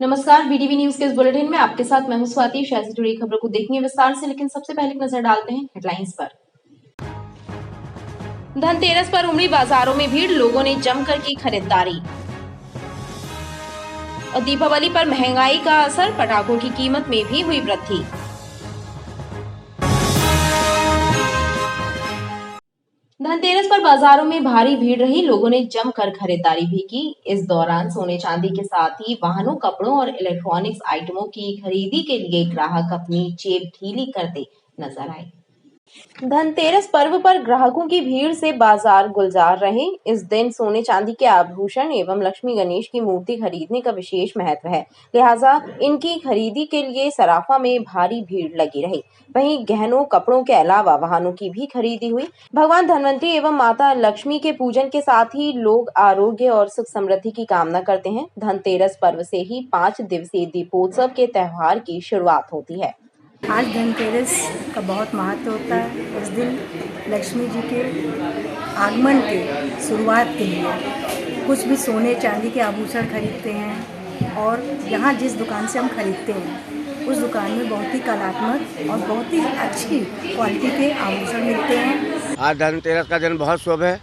नमस्कार, BDV news के इस बुलेटिन में आपके साथ मैं हूं स्वाति। शहर से जुड़ी खबरों को देखेंगे विस्तार से, लेकिन सबसे पहले एक नजर डालते हैं हेडलाइंस पर। धनतेरस पर उमड़ी बाजारों में भीड़, लोगों ने जमकर की खरीदारी। और दीपावली पर महंगाई का असर, पटाखों की कीमत में भी हुई वृद्धि। धनतेरस पर बाजारों में भारी भीड़ रही, लोगों ने जमकर खरीदारी भी की। इस दौरान सोने चांदी के साथ ही वाहनों, कपड़ों और इलेक्ट्रॉनिक्स आइटमों की खरीदी के लिए ग्राहक अपनी जेब ढीली करते नजर आए। धनतेरस पर्व पर ग्राहकों की भीड़ से बाजार गुलजार रहे। इस दिन सोने चांदी के आभूषण एवं लक्ष्मी गणेश की मूर्ति खरीदने का विशेष महत्व है, लिहाजा इनकी खरीदी के लिए सराफा में भारी भीड़ लगी रही। वहीं गहनों, कपड़ों के अलावा वाहनों की भी खरीदी हुई। भगवान धनवंतरी एवं माता लक्ष्मी के पूजन के साथ ही लोग आरोग्य और सुख समृद्धि की कामना करते हैं। धनतेरस पर्व से ही 5 दिवसीय दीपोत्सव के त्योहार की शुरुआत होती है। आज धनतेरस का बहुत महत्व होता है। इस दिन लक्ष्मी जी के आगमन के शुरुआत के लिए कुछ भी सोने चांदी के आभूषण खरीदते हैं, और यहाँ जिस दुकान से हम खरीदते हैं उस दुकान में बहुत ही कलात्मक और बहुत ही अच्छी क्वालिटी के आभूषण मिलते हैं। आज धनतेरस का दिन बहुत शुभ है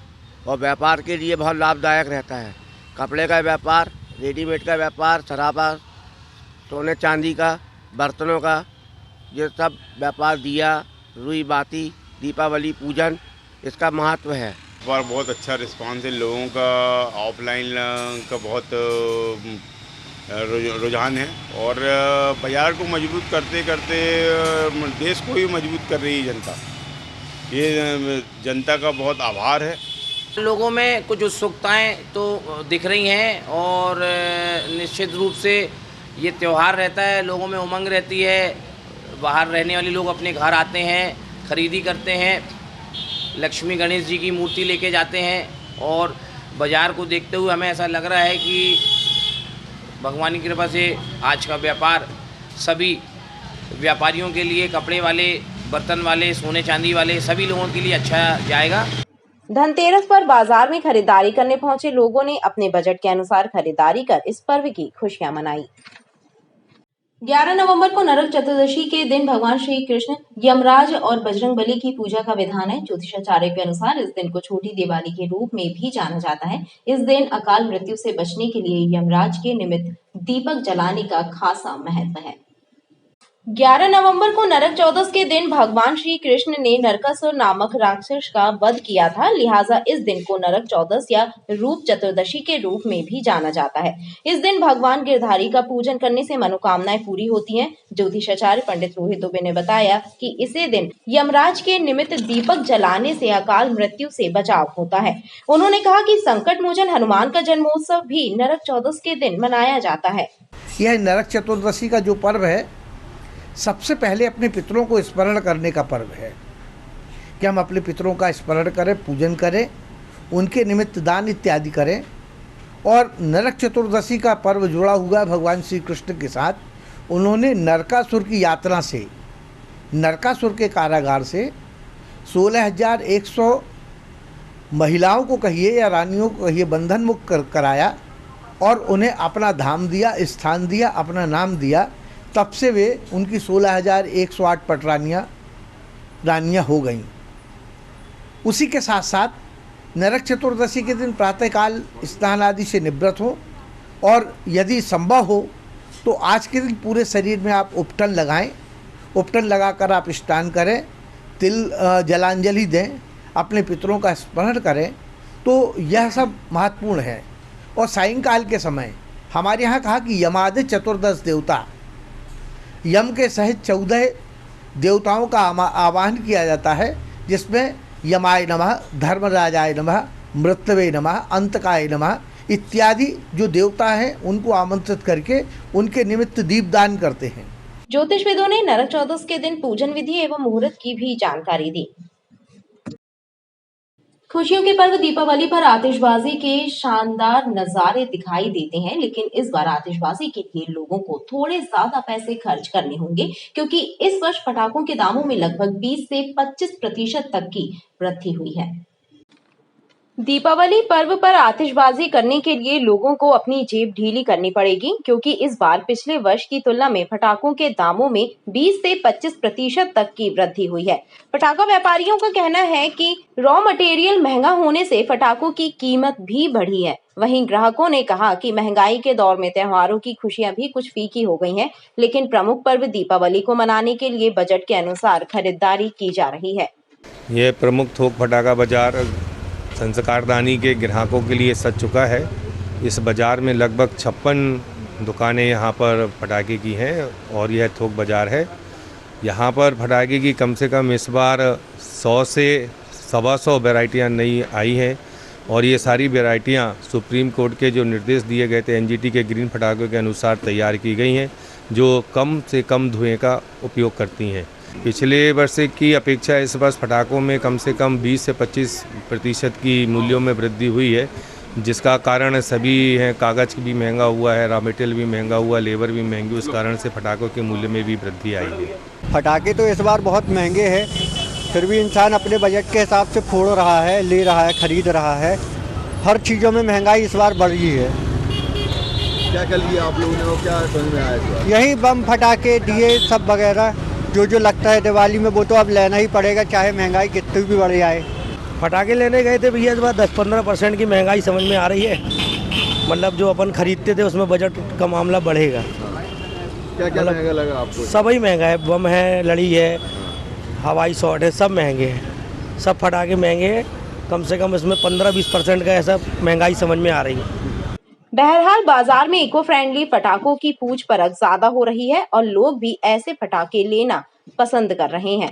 और व्यापार के लिए बहुत लाभदायक रहता है। कपड़े का व्यापार, रेडीमेड का व्यापार, सराफा, सोने चांदी का, बर्तनों का, ये सब व्यापार, दिया, रुई बाती, दीपावली पूजन, इसका महत्व है। पर बहुत अच्छा रिस्पांस है लोगों का। ऑफलाइन का बहुत रुझान है और बाजार को मजबूत करते करते देश को भी मजबूत कर रही है जनता। ये जनता का बहुत आभार है। लोगों में कुछ उत्सुकताएं तो दिख रही हैं और निश्चित रूप से ये त्यौहार रहता है, लोगों में उमंग रहती है। बाहर रहने वाले लोग अपने घर आते हैं, खरीदी करते हैं, लक्ष्मी गणेश जी की मूर्ति लेके जाते हैं और बाज़ार को देखते हुए हमें ऐसा लग रहा है कि भगवान की कृपा से आज का व्यापार सभी व्यापारियों के लिए, कपड़े वाले, बर्तन वाले, सोने चांदी वाले सभी लोगों के लिए अच्छा जाएगा। धनतेरस पर बाजार में खरीदारी करने पहुंचे लोगों ने अपने बजट के अनुसार खरीदारी कर इस पर्व की खुशियां मनाई। 11 नवंबर को नरक चतुर्दशी के दिन भगवान श्री कृष्ण, यमराज और बजरंगबली की पूजा का विधान है। ज्योतिषाचार्य के अनुसार इस दिन को छोटी दिवाली के रूप में भी जाना जाता है। इस दिन अकाल मृत्यु से बचने के लिए यमराज के निमित्त दीपक जलाने का खासा महत्व है। 11 नवंबर को नरक चतुर्दशी के दिन भगवान श्री कृष्ण ने नरकासुर नामक राक्षस का वध किया था, लिहाजा इस दिन को नरक चतुर्दशी या रूप चतुर्दशी के रूप में भी जाना जाता है। इस दिन भगवान गिरधारी का पूजन करने से मनोकामनाएं पूरी होती हैं। ज्योतिषाचार्य पंडित रोहित दुबे ने बताया कि इसी दिन यमराज के निमित्त दीपक जलाने से अकाल मृत्यु से बचाव होता है। उन्होंने कहा कि संकट मोचन हनुमान का जन्मोत्सव भी नरक चतुर्दशी के दिन मनाया जाता है। यह नरक चतुर्दशी का जो पर्व है, सबसे पहले अपने पितरों को स्मरण करने का पर्व है कि हम अपने पितरों का स्मरण करें, पूजन करें, उनके निमित्त दान इत्यादि करें। और नरक चतुर्दशी का पर्व जुड़ा हुआ है भगवान श्री कृष्ण के साथ। उन्होंने नरकासुर की यात्रा से, नरकासुर के कारागार से 16,100 महिलाओं को कहिए या रानियों को कहिए बंधन मुक्त कराया और उन्हें अपना धाम दिया, स्थान दिया, अपना नाम दिया। तब से वे उनकी 16,108 रानियाँ हो गईं। उसी के साथ साथ नरक चतुर्दशी के दिन प्रातःकाल स्नान आदि से निवृत्त हो, और यदि संभव हो तो आज के दिन पूरे शरीर में आप उपटन लगाएं। उपटन लगाकर आप स्नान करें, तिल जलांजलि दें, अपने पितरों का स्मरण करें। तो यह सब महत्वपूर्ण है। और सायंकाल के समय हमारे यहाँ कहा कि यमादि चतुर्दश देवता, यम के सहित 14 देवताओं का आवाहन किया जाता है, जिसमें यमाय नमः, धर्मराजाय नमः, मृत्यवे नमः, अंतकाय नमः इत्यादि जो देवता हैं उनको आमंत्रित करके उनके निमित्त दीपदान करते हैं। ज्योतिषविदों ने नरक चतुर्दशी के दिन पूजन विधि एवं मुहूर्त की भी जानकारी दी। खुशियों के पर्व दीपावली पर आतिशबाजी के शानदार नजारे दिखाई देते हैं, लेकिन इस बार आतिशबाजी के लिए लोगों को थोड़े ज्यादा पैसे खर्च करने होंगे, क्योंकि इस वर्ष पटाखों के दामों में लगभग 20 से 25% तक की वृद्धि हुई है। दीपावली पर्व पर आतिशबाजी करने के लिए लोगों को अपनी जेब ढीली करनी पड़ेगी, क्योंकि इस बार पिछले वर्ष की तुलना में पटाखों के दामों में 20 से 25% तक की वृद्धि हुई है। पटाखा व्यापारियों का कहना है कि रॉ मटेरियल महंगा होने से पटाखों की कीमत भी बढ़ी है। वहीं ग्राहकों ने कहा कि महंगाई के दौर में त्योहारों की खुशियां भी कुछ फीकी हो गई हैं, लेकिन प्रमुख पर्व दीपावली को मनाने के लिए बजट के अनुसार खरीदारी की जा रही है। ये प्रमुख थोक पटाखा बाजार संस्कारदानी के ग्राहकों के लिए सज चुका है। इस बाज़ार में लगभग 56 दुकानें यहाँ पर पटाखे की हैं और यह थोक बाज़ार है। यहाँ पर पटाखे की कम से कम इस बार 100 से 125 वैरायटियाँ नई आई हैं और ये सारी वैरायटियाँ सुप्रीम कोर्ट के जो निर्देश दिए गए थे एनजीटी के ग्रीन पटाखों के अनुसार तैयार की गई हैं, जो कम से कम धुएँ का उपयोग करती हैं। पिछले वर्ष की अपेक्षा इस वर्ष पटाखों में कम से कम 20 से 25% की मूल्यों में वृद्धि हुई है, जिसका कारण सभी हैं, कागज़ भी महंगा हुआ है, रॉ मटेरियल भी महंगा हुआ, लेबर भी महंगी, उस कारण से पटाखों के मूल्य में भी वृद्धि आई है। पटाखे तो इस बार बहुत महंगे हैं, फिर भी इंसान अपने बजट के हिसाब से फोड़ रहा है, ले रहा है, खरीद रहा है। हर चीज़ों में महंगाई इस बार बढ़ रही है। क्या कर लिया आप लोगों ने और क्या समझ में आया इस बार? यही बम फटाखे दिए सब वगैरह जो लगता है दिवाली में, वो तो अब लेना ही पड़ेगा, चाहे महंगाई कितनी भी बढ़ जाए। पटाखे लेने गए थे भैया, इस बार 10-15% की महंगाई समझ में आ रही है। मतलब जो अपन खरीदते थे उसमें बजट का मामला बढ़ेगा। क्या क्या महंगा लगा आपको? सब ही महंगा है, बम है, लड़ी है, हवाई शॉट है, सब महंगे हैं। सब पटाखे महंगे हैं, कम से कम इसमें 15-20% का ऐसा महंगाई समझ में आ रही है। बहरहाल बाजार में इको फ्रेंडली पटाखों की पूछ परख ज्यादा हो रही है और लोग भी ऐसे पटाखे लेना पसंद कर रहे हैं।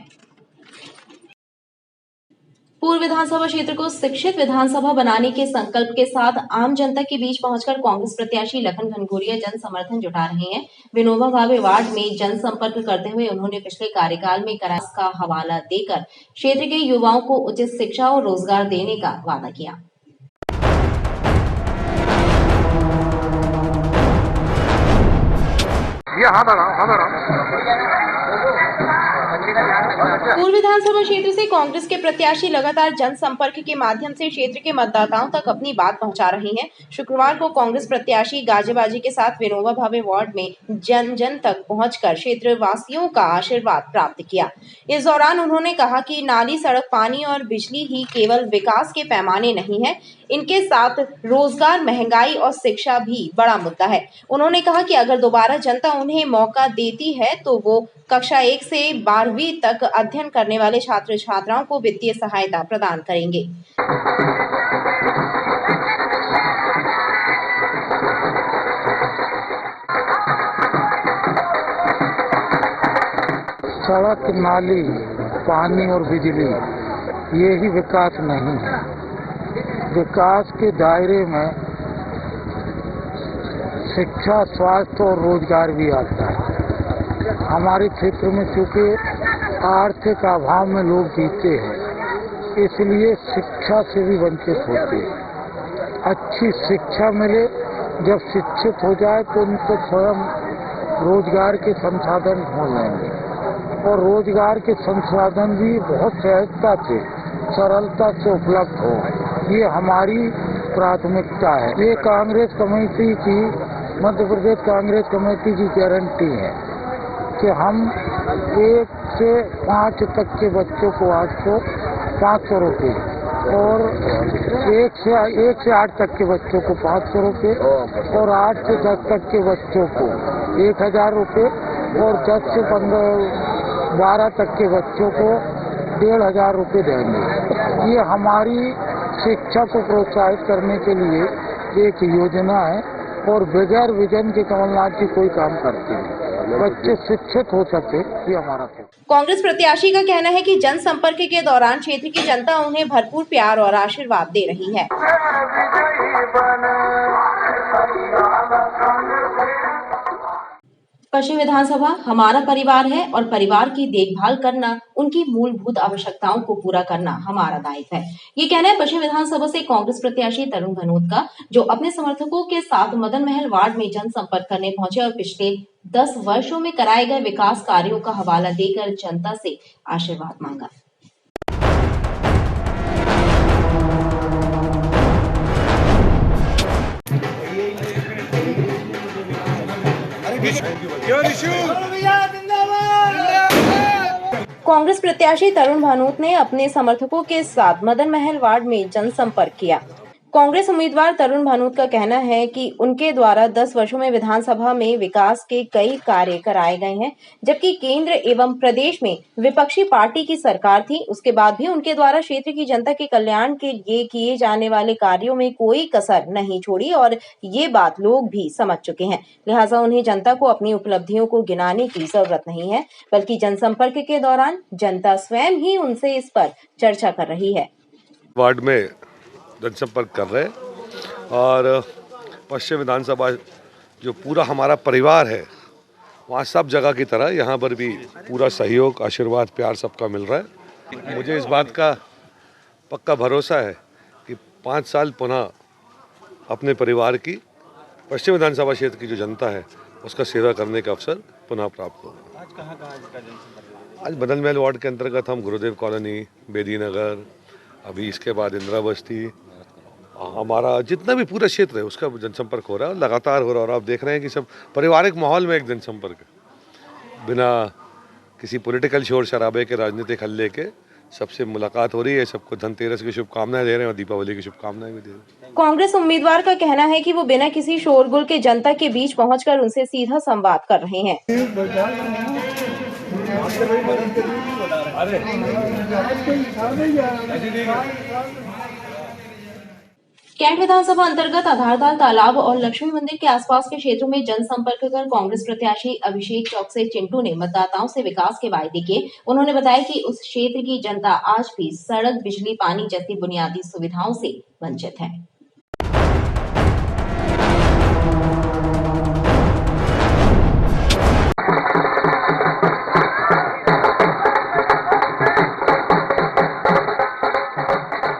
पूर्व विधानसभा क्षेत्र को शिक्षित विधानसभा बनाने के संकल्प के साथ आम जनता के बीच पहुंचकर कांग्रेस प्रत्याशी लखन घनघोरिया जन समर्थन जुटा रहे हैं। विनोबा भावे वार्ड में जनसंपर्क करते हुए उन्होंने पिछले कार्यकाल में कराया का हवाला देकर क्षेत्र के युवाओं को उचित शिक्षा और रोजगार देने का वादा किया। पूर्व विधानसभा क्षेत्र से कांग्रेस के प्रत्याशी लगातार जनसंपर्क के माध्यम से क्षेत्र के मतदाताओं तक अपनी बात पहुंचा रहे हैं। शुक्रवार को कांग्रेस प्रत्याशी गाजेबाजी के साथ विनोबा भावे वार्ड में जन जन तक पहुंचकर क्षेत्र वासियों का आशीर्वाद प्राप्त किया। इस दौरान उन्होंने कहा कि नाली, सड़क, पानी और बिजली ही केवल विकास के पैमाने नहीं है, इनके साथ रोजगार, महंगाई और शिक्षा भी बड़ा मुद्दा है। उन्होंने कहा कि अगर दोबारा जनता उन्हें मौका देती है तो वो कक्षा 1 से 12वीं तक अध्ययन करने वाले छात्र छात्राओं को वित्तीय सहायता प्रदान करेंगे। सड़क, नाली, पानी और बिजली, ये ही विकास नहीं है। विकास के दायरे में शिक्षा, स्वास्थ्य और रोजगार भी आता है। हमारे क्षेत्र में चूँकि आर्थिक अभाव में लोग जीते हैं, इसलिए शिक्षा से भी वंचित होते हैं। अच्छी शिक्षा मिले, जब शिक्षित हो जाए तो उनको स्वयं रोजगार के संसाधन हो जाएंगे और रोजगार के संसाधन भी बहुत सहजता से, सरलता से उपलब्ध हो। ये हमारी प्राथमिकता है। ये कांग्रेस कमेटी की, मध्य प्रदेश कांग्रेस कमेटी की गारंटी है कि हम 1 से 5 तक के बच्चों को 500 रुपये और 1 से 8 तक के बच्चों को 500 रुपये और 8 से 10 तक के बच्चों को 1000 रुपये और 10 से 12 तक के बच्चों को 1500 रुपये देंगे। ये हमारी शिक्षा को प्रोत्साहित करने के लिए एक योजना है और बगैर विजन के कमलनाथ जी कोई काम करते हैं। बच्चे शिक्षित हो सके, ये हमारा है। कांग्रेस प्रत्याशी का कहना है कि जनसंपर्क के दौरान क्षेत्र की जनता उन्हें भरपूर प्यार और आशीर्वाद दे रही है। पश्चिम विधानसभा हमारा परिवार है और परिवार की देखभाल करना, उनकी मूलभूत आवश्यकताओं को पूरा करना हमारा दायित्व है। ये कहना है पश्चिम विधानसभा से कांग्रेस प्रत्याशी तरुण भनोत का, जो अपने समर्थकों के साथ मदन महल वार्ड में जनसंपर्क करने पहुंचे और पिछले 10 वर्षों में कराए गए विकास कार्यों का हवाला देकर जनता से आशीर्वाद मांगा। कांग्रेस प्रत्याशी तरुण भानोत ने अपने समर्थकों के साथ मदन महल वार्ड में जनसंपर्क किया। कांग्रेस उम्मीदवार तरुण भानोत का कहना है कि उनके द्वारा 10 वर्षों में विधानसभा में विकास के कई कार्य कराए गए हैं, जबकि केंद्र एवं प्रदेश में विपक्षी पार्टी की सरकार थी, उसके बाद भी उनके द्वारा क्षेत्र की जनता के कल्याण के लिए किए जाने वाले कार्यों में कोई कसर नहीं छोड़ी और ये बात लोग भी समझ चुके हैं। लिहाजा उन्हें जनता को अपनी उपलब्धियों को गिनाने की जरूरत नहीं है, बल्कि जनसंपर्क के दौरान जनता स्वयं ही उनसे इस पर चर्चा कर रही है। वार्ड में जनसंपर्क कर रहे हैं और पश्चिम विधानसभा जो पूरा हमारा परिवार है, वहाँ सब जगह की तरह यहाँ पर भी पूरा सहयोग, आशीर्वाद, प्यार सबका मिल रहा है। मुझे इस बात का पक्का भरोसा है कि 5 साल पुनः अपने परिवार की पश्चिम विधानसभा क्षेत्र की जो जनता है उसका सेवा करने का अवसर पुनः प्राप्त होगा। आज कहाँ आज मदन महल वार्ड के अंतर्गत हम गुरुदेव कॉलोनी, बेदी नगर, अभी इसके बाद इंदिरा बस्ती, हमारा जितना भी पूरा क्षेत्र है उसका जनसंपर्क हो रहा है, लगातार हो रहा है। और आप देख रहे हैं कि सब पारिवारिक माहौल में एक जनसंपर्क है, बिना किसी पॉलिटिकल शोर शराबे के, राजनीतिक हल्ले के सबसे मुलाकात हो रही है। सबको धनतेरस की शुभकामनाएं दे रहे हैं और दीपावली की शुभकामनाएं भी दे रहे हैं। कांग्रेस उम्मीदवार का कहना है कि वो बिना किसी शोरगुल के जनता के बीच पहुंचकर उनसे सीधा संवाद कर रहे हैं। कैंट विधानसभा अंतर्गत आधारताल तालाब और लक्ष्मी मंदिर के आसपास के क्षेत्रों में जनसंपर्क कर कांग्रेस प्रत्याशी अभिषेक चौक से चिंटू ने मतदाताओं से विकास के वायदे किए। उन्होंने बताया कि उस क्षेत्र की जनता आज भी सड़क, बिजली, पानी जैसी बुनियादी सुविधाओं से वंचित है।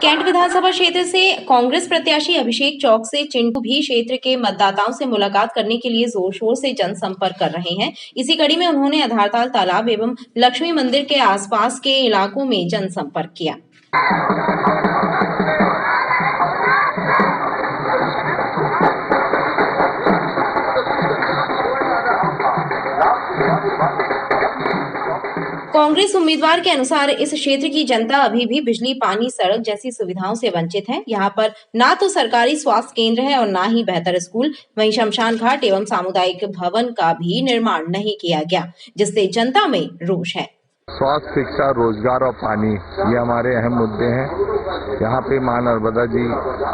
कैंट विधानसभा क्षेत्र से कांग्रेस प्रत्याशी अभिषेक चौक से चिंटू भी क्षेत्र के मतदाताओं से मुलाकात करने के लिए जोर शोर से जनसंपर्क कर रहे हैं। इसी कड़ी में उन्होंने आधारताल तालाब एवं लक्ष्मी मंदिर के आसपास के इलाकों में जनसंपर्क किया। कांग्रेस उम्मीदवार के अनुसार इस क्षेत्र की जनता अभी भी बिजली, पानी, सड़क जैसी सुविधाओं से वंचित है। यहाँ पर ना तो सरकारी स्वास्थ्य केंद्र है और ना ही बेहतर स्कूल। वहीं शमशान घाट एवं सामुदायिक भवन का भी निर्माण नहीं किया गया, जिससे जनता में रोष है। स्वास्थ्य, शिक्षा, रोजगार और पानी ये हमारे अहम मुद्दे हैं। यहाँ पे मां नर्मदा जी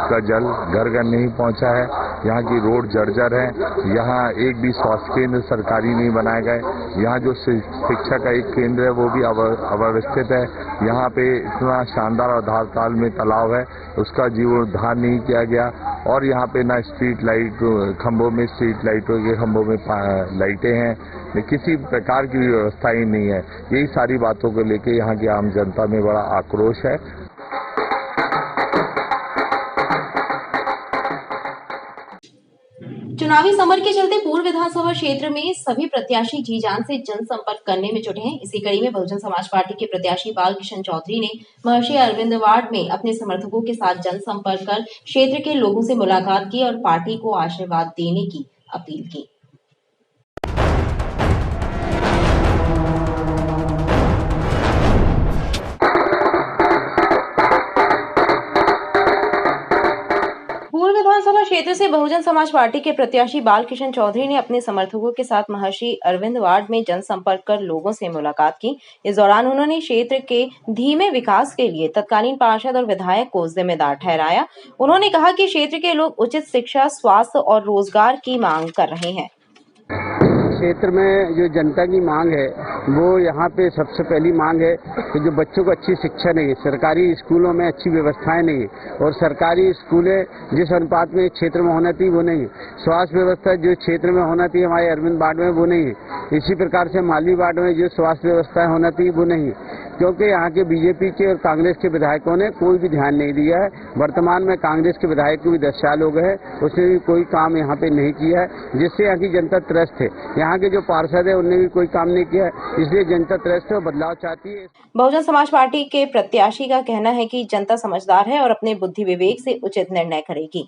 का जल घर घर नहीं पहुँचा है। यहाँ की रोड जर्जर है। यहाँ एक भी स्वास्थ्य केंद्र सरकारी नहीं बनाए गए। यहाँ जो शिक्षा का एक केंद्र है वो भी अव्यवस्थित है। यहाँ पे इतना शानदार आधारताल में तालाब है, उसका जीर्णोद्धार नहीं किया गया। और यहाँ पे ना स्ट्रीट लाइट, खंभों में स्ट्रीट लाइटों के खंभों में लाइटें हैं, किसी प्रकार की व्यवस्था ही नहीं है। यही सारी बातों को लेके यहाँ की आम जनता में बड़ा आक्रोश है। चुनावी समर के चलते पूर्व विधानसभा क्षेत्र में सभी प्रत्याशी जी जान से जनसंपर्क करने में जुटे हैं। इसी कड़ी में बहुजन समाज पार्टी के प्रत्याशी बाल किशन चौधरी ने महर्षि अरविंद वार्ड में अपने समर्थकों के साथ जनसंपर्क कर क्षेत्र के लोगों से मुलाकात की और पार्टी को आशीर्वाद देने की अपील की। पूर्व विधानसभा क्षेत्र से बहुजन समाज पार्टी के प्रत्याशी बाल किशन चौधरी ने अपने समर्थकों के साथ महर्षि अरविंद वार्ड में जनसंपर्क कर लोगों से मुलाकात की। इस दौरान उन्होंने क्षेत्र के धीमे विकास के लिए तत्कालीन पार्षद और विधायक को जिम्मेदार ठहराया। उन्होंने कहा कि क्षेत्र के लोग उचित शिक्षा, स्वास्थ्य और रोजगार की मांग कर रहे हैं। क्षेत्र में जो जनता की मांग है वो यहाँ पे सबसे पहली मांग है कि जो बच्चों को अच्छी शिक्षा नहीं है, सरकारी स्कूलों में अच्छी व्यवस्थाएं नहीं है और सरकारी स्कूलें जिस अनुपात में क्षेत्र में होना थी वो नहीं है। स्वास्थ्य व्यवस्था जो क्षेत्र में होना थी हमारे अरविंद वार्ड में वो नहीं है। इसी प्रकार से माली वार्ड में जो स्वास्थ्य व्यवस्था होना थी वो नहीं है, क्योंकि यहाँ के बीजेपी के और कांग्रेस के विधायकों ने कोई भी ध्यान नहीं दिया है। वर्तमान में कांग्रेस के विधायक को भी 10 साल हो गए, उसने भी कोई काम यहाँ पे नहीं किया है, जिससे यहाँ की जनता त्रस्त है। यहाँ के जो पार्षद है उन्होंने भी कोई काम नहीं किया है, इसलिए जनता त्रस्त है और बदलाव चाहती है। बहुजन समाज पार्टी के प्रत्याशी का कहना है कि जनता समझदार है और अपने बुद्धि विवेक से उचित निर्णय करेगी।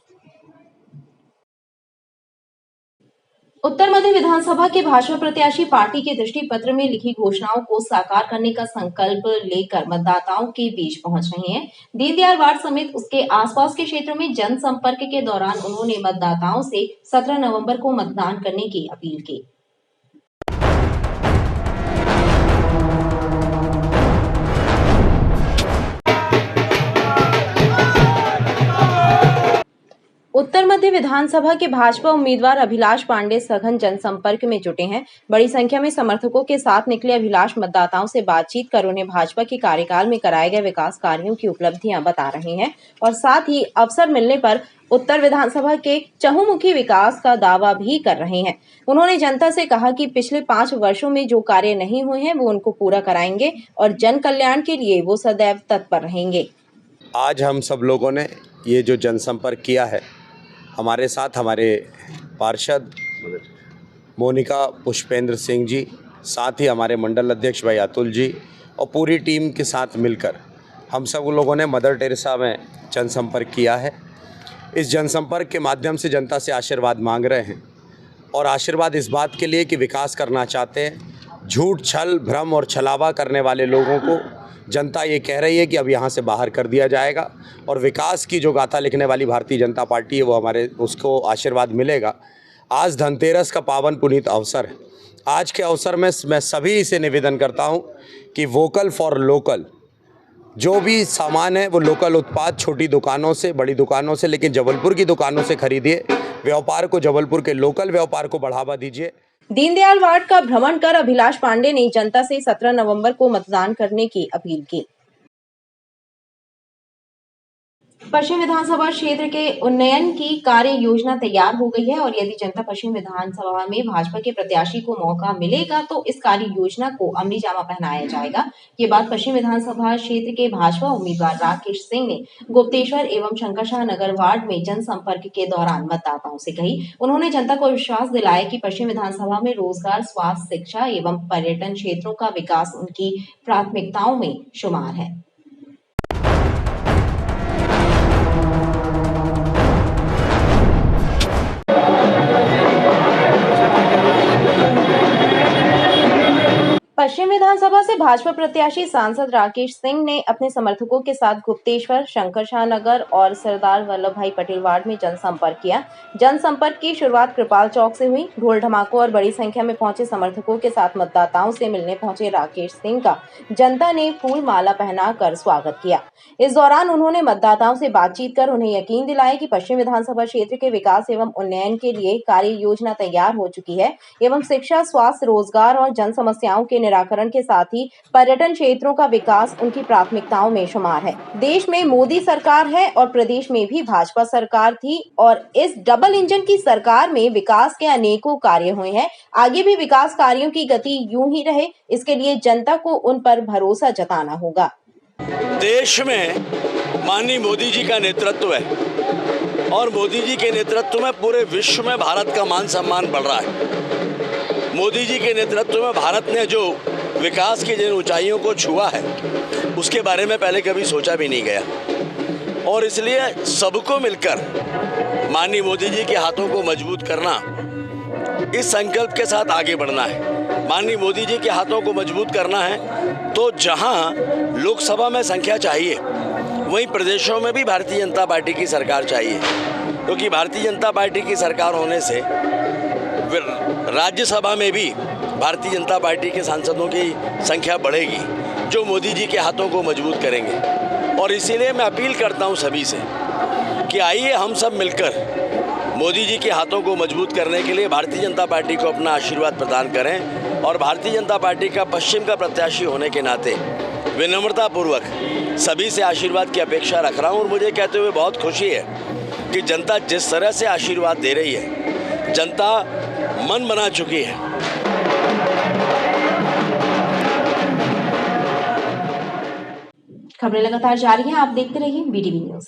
उत्तर मध्य विधानसभा के भाजपा प्रत्याशी पार्टी के दृष्टि पत्र में लिखी घोषणाओं को साकार करने का संकल्प लेकर मतदाताओं के बीच पहुंच रहे हैं। दीनदयाल वार्ड समेत उसके आसपास के क्षेत्रों में जनसंपर्क के दौरान उन्होंने मतदाताओं से 17 नवंबर को मतदान करने की अपील की। उत्तर मध्य विधानसभा के भाजपा उम्मीदवार अभिलाष पांडे सघन जनसंपर्क में जुटे हैं। बड़ी संख्या में समर्थकों के साथ निकले अभिलाष मतदाताओं से बातचीत कर उन्हें भाजपा के कार्यकाल में कराए गए विकास कार्यों की उपलब्धियां बता रहे हैं और साथ ही अवसर मिलने पर उत्तर विधानसभा के चहुमुखी विकास का दावा भी कर रहे हैं। उन्होंने जनता से कहा कि पिछले 5 वर्षों में जो कार्य नहीं हुए हैं वो उनको पूरा कराएंगे और जन कल्याण के लिए वो सदैव तत्पर रहेंगे। आज हम सब लोगों ने ये जो जनसंपर्क किया है, हमारे साथ हमारे पार्षद मोनिका पुष्पेंद्र सिंह जी, साथ ही हमारे मंडल अध्यक्ष भाई अतुल जी और पूरी टीम के साथ मिलकर हम सब लोगों ने मदर टेरेसा में जनसंपर्क किया है। इस जनसंपर्क के माध्यम से जनता से आशीर्वाद मांग रहे हैं और आशीर्वाद इस बात के लिए कि विकास करना चाहते हैं। झूठ, छल, भ्रम और छलावा करने वाले लोगों को जनता ये कह रही है कि अब यहाँ से बाहर कर दिया जाएगा और विकास की जो गाथा लिखने वाली भारतीय जनता पार्टी है वो उसको आशीर्वाद मिलेगा। आज धनतेरस का पावन पुनीत अवसर है। आज के अवसर में मैं सभी से निवेदन करता हूँ कि वोकल फॉर लोकल, जो भी सामान है वो लोकल उत्पाद, छोटी दुकानों से, बड़ी दुकानों से, लेकिन जबलपुर की दुकानों से खरीदिए। व्यापार को, जबलपुर के लोकल व्यापार को बढ़ावा दीजिए। दीनदयाल वार्ड का भ्रमण कर अभिलाष पांडे ने जनता से 17 नवंबर को मतदान करने की अपील की। पश्चिम विधानसभा क्षेत्र के उन्नयन की कार्य योजना तैयार हो गई है और यदि जनता पश्चिम विधानसभा में भाजपा के प्रत्याशी को मौका मिलेगा तो इस कार्य योजना को अमली जामा पहनाया जाएगा। ये बात पश्चिम विधानसभा क्षेत्र के भाजपा उम्मीदवार राकेश सिंह ने गुप्तेश्वर एवं शंकरशाह नगर वार्ड में जनसंपर्क के दौरान मतदाताओं से कही। उन्होंने जनता को विश्वास दिलाया कि पश्चिम विधानसभा में रोजगार, स्वास्थ्य, शिक्षा एवं पर्यटन क्षेत्रों का विकास उनकी प्राथमिकताओं में शुमार है। पश्चिम विधानसभा से भाजपा प्रत्याशी सांसद राकेश सिंह ने अपने समर्थकों के साथ गुप्तेश्वर, शंकरशाह नगर और सरदार वल्लभ भाई पटेल वार्ड में जनसंपर्क किया। जनसंपर्क की शुरुआत कृपाल चौक से हुई। ढोल ढमाकों और बड़ी संख्या में पहुंचे समर्थकों के साथ मतदाताओं से मिलने पहुंचे राकेश सिंह का जनता ने फूल माला पहनाकर स्वागत किया। इस दौरान उन्होंने मतदाताओं से बातचीत कर उन्हें यकीन दिलाया कि पश्चिम विधानसभा क्षेत्र के विकास एवं उन्नयन के लिए कार्य योजना तैयार हो चुकी है एवं शिक्षा, स्वास्थ्य, रोजगार और जन समस्याओं के निराकरण के साथ ही पर्यटन क्षेत्रों का विकास उनकी प्राथमिकताओं में शुमार है। देश में मोदी सरकार है और प्रदेश में भी भाजपा सरकार थी और इस डबल इंजन की सरकार में विकास के अनेकों कार्य हुए हैं। आगे भी विकास कार्यों की गति यूं ही रहे, इसके लिए जनता को उन पर भरोसा जताना होगा। देश में माननीय मोदी जी का नेतृत्व है और मोदी जी के नेतृत्व में पूरे विश्व में भारत का मान सम्मान बढ़ रहा है। मोदी जी के नेतृत्व में भारत ने जो विकास की जिन ऊंचाइयों को छुआ है उसके बारे में पहले कभी सोचा भी नहीं गया और इसलिए सबको मिलकर माननीय मोदी जी के हाथों को मजबूत करना, इस संकल्प के साथ आगे बढ़ना है। माननीय मोदी जी के हाथों को मजबूत करना है तो जहां लोकसभा में संख्या चाहिए वहीं प्रदेशों में भी भारतीय जनता पार्टी की सरकार चाहिए, क्योंकि भारतीय जनता पार्टी की सरकार होने से राज्यसभा में भी भारतीय जनता पार्टी के सांसदों की संख्या बढ़ेगी जो मोदी जी के हाथों को मजबूत करेंगे। और इसीलिए मैं अपील करता हूं सभी से कि आइए हम सब मिलकर मोदी जी के हाथों को मजबूत करने के लिए भारतीय जनता पार्टी को अपना आशीर्वाद प्रदान करें और भारतीय जनता पार्टी का पश्चिम का प्रत्याशी होने के नाते विनम्रतापूर्वक सभी से आशीर्वाद की अपेक्षा रख रहा हूं। और मुझे कहते हुए बहुत खुशी है कि जनता जिस तरह से आशीर्वाद दे रही है, जनता मन बना चुकी है। खबरें लगातार जारी हैं, आप देखते रहिए BTV न्यूज़।